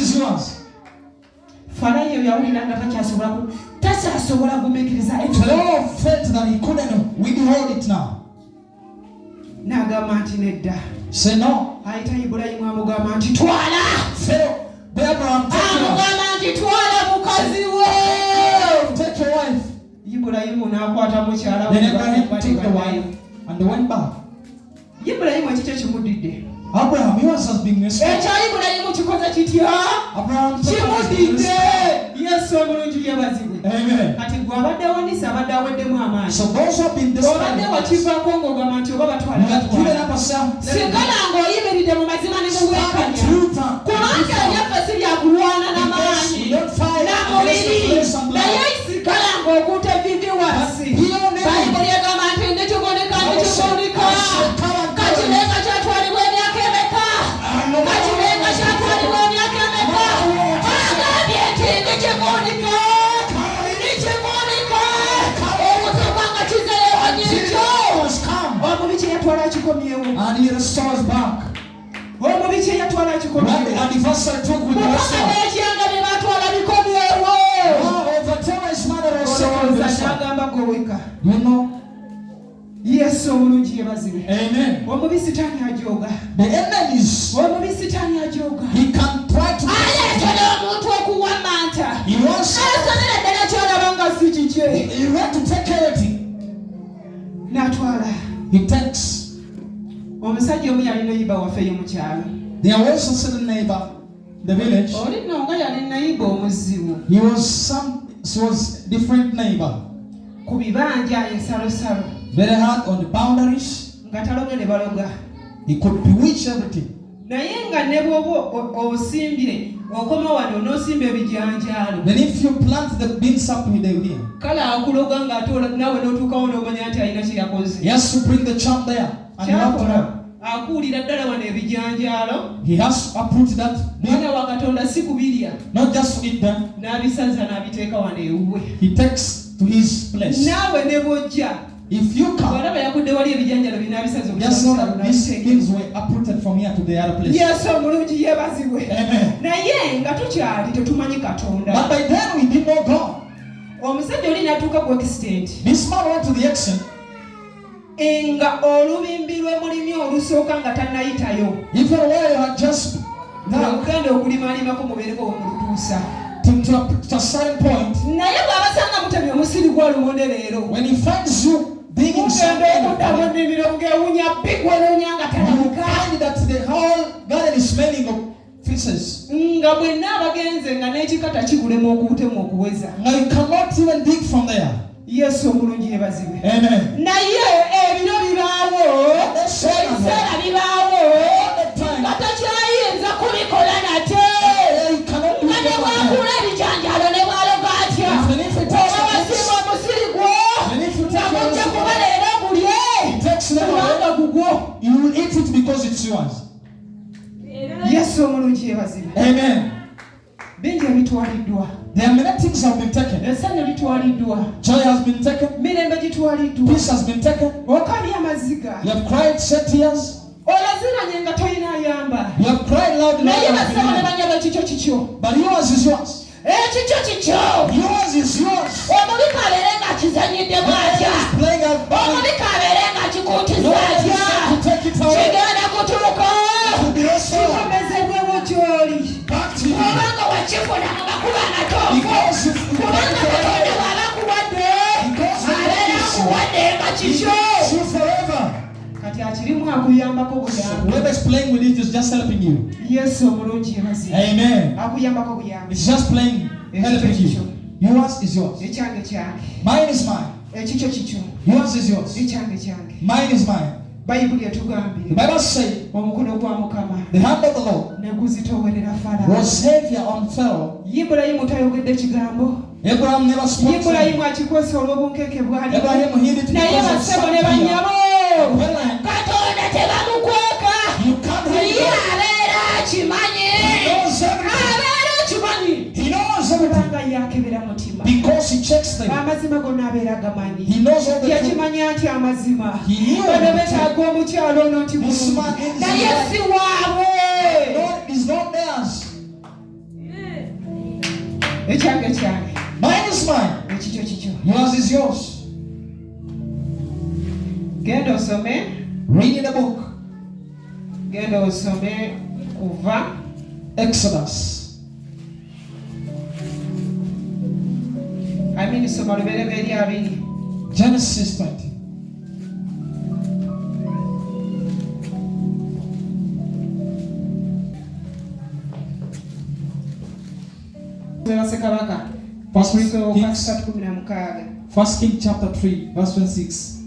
is yours. Farayo yawuliranga tasobola kumikiriza Pharaoh felt that he couldn't withhold it now. N'agamba nti nedda. Say no. Ayita Ibulayimu amugamba nti twala. Pharaoh, Abraham, amugamba nti twala mukazi we. Take your wife. Ibulayimu n'akwata mukyala we. Then Abraham took the wife and they went back. Ibulayimu ekikyo kimudidde. Abraham, yours has been restored. Ekyo Ibulayimu kikoze kitya? Abraham, kimudidde. Yesu omulungi yebazibwe. Amen. Kati gwe abadde awonisa abadde aweddemu amaanyi. So those who have been destroyed, obadde wakivaako ng'ogamba nti oba batwala singala ng'oyimiridde mu mazima ne muweekanya kubanga ebyaffe si byakulwana n'amaanyi n'amubiri naye sigala ng'okuuta evivi wansi bayibuli egamba nti ndikigonika kati leeka kyatwalibwa emyaka emeka kati leeka kyatwalibwa emyaka emeka agambye nti ndikigonika and he restores back. What the anniversary took with the restore. Overturn his mother restored the restore. You know? Yes, so Amen. The enemies, he can try to he wants to take care of it. He takes. Omusajja omu yali neighbor waffe mu kyalo. There was a certain neighbor in the village. Oli nonga yali neighbor omuzibu. He was different neighbor. Ku bibanja ensalosalo. Very hard on the boundaries. Nga taloga ne baloga. He could bewitch everything. Naye nga ne bw'oba osimbye okoma wano n'osimba ebijanjaalo. Then if you plant the beans up with the here. Kale akuloga ng'ate nawe n'otuukawo n'omanya nti alina kye yakoze. He has to bring the charm there. And you have to know. Akuulira ddala wano ebijanjaalo. He has to uproot that. Mwana wa Katonda si kubirya. Not just to eat them. N'abisanza n'abiteeka wano ewuwe. He takes to his place. Naawe ne bw'ojja. If you come, walaba yakudde wali ebijanjaalo binaabisanza just know that these things were uprooted from here to the other place. Yes, omulungi yeebazibwe. Amen. Naye nga tukyali tetumanyi Katonda. But by then we did not go. Omusajja oli n'atuuka ku extent. This man went to the extent. Nga olubimbi lw'emulimi olusooka nga tannayitayo. Even where you had just ogenda okulimalimako mubeereko omulutuusa. To a certain point. Naye bw'abasanga mutemye omusiri gwa lumonde leero. When he finds you digging something, you find that the whole garden is smelling of feces. Nga bwenna abagenze nga n'ekikata kibulemu okubutemu okuweza. Now you cannot even dig from there. Yesu omulungi yeebazibwe. Amen. Naye ebiro bibaawo, ebiseera bibaawo, nga takyayinza kubikola nate. Nga ne bwakula ebijanjaalo ne bwaloga atya. Oba wasimba omusiri gwo, nga mujja kuba leero gulye. Kubanga gugwo. You will eat it because it's yours. Yesu omulungi yeebazibwe. Amen. Bingi ebitwaliddwa. There are many things have been taken. Essanyu litwaliddwa. Joy has been taken. Mirembe gitwaliddwa. Peace has been taken. Okabya amaziga. You have cried, shed tears. Olaziranye nga toyina ayamba. You have cried loud. Naye basaba ne banyaba ekikyo kikyo. But yours is yours. Ekikyo kikyo. Yours is yours. Omubika abeere nga kizanyidde bw'atya. Omubika abeere nga kikuutiza atya. Kigenda kutuuka. Kikomezebwewo gy'oli. Kubanga wakifuna mu makuba amatuufu. Kubanga Katonda bw'aba akuwadde, abeera akuwadde nga kikyo. Kati akirimu akuyambako buyambi. Whoever is playing with it is just helping you. Yesu omulungi yeebazibwe. Amen. Akuyambako buyambi. It's just playing, helping you. Yours is yours. Ekyange kyange. Mine is mine. Ekikyo kikyo. Yours is yours. Ekyange kyange. Mine is mine. Bayibuli etugambye. The Bible says omukono gwa Mukama. The hand of the Lord ne guzitoowerera Farao. was heavier on Pharaoh. Ibulayimu tayogedde kigambo. Abraham never spoke. Ibulayimu akikwesa olw'obunkeeke bwali. Abraham hid it because naye basebo ne banyabo. Katonda tebamukweka. Ye abeera akimanyi. Abeera akimanyi. He knows everything. Yakebera mutima. Because he checks them. Amazima gonna abeera gamanyi. He knows all the truth. Yakimanya ati amazima. He knew. Bano betaaga omukyalo nti naye si waabwe. Lord is not theirs. Echange change. Mine is mine. Ekicho kicho. Yours is yours. Genda osome. Read in the book. Genda osome kuva. Exodus. Soma lubereberi 2. Genesis 20. First King chapter 3 verse 26.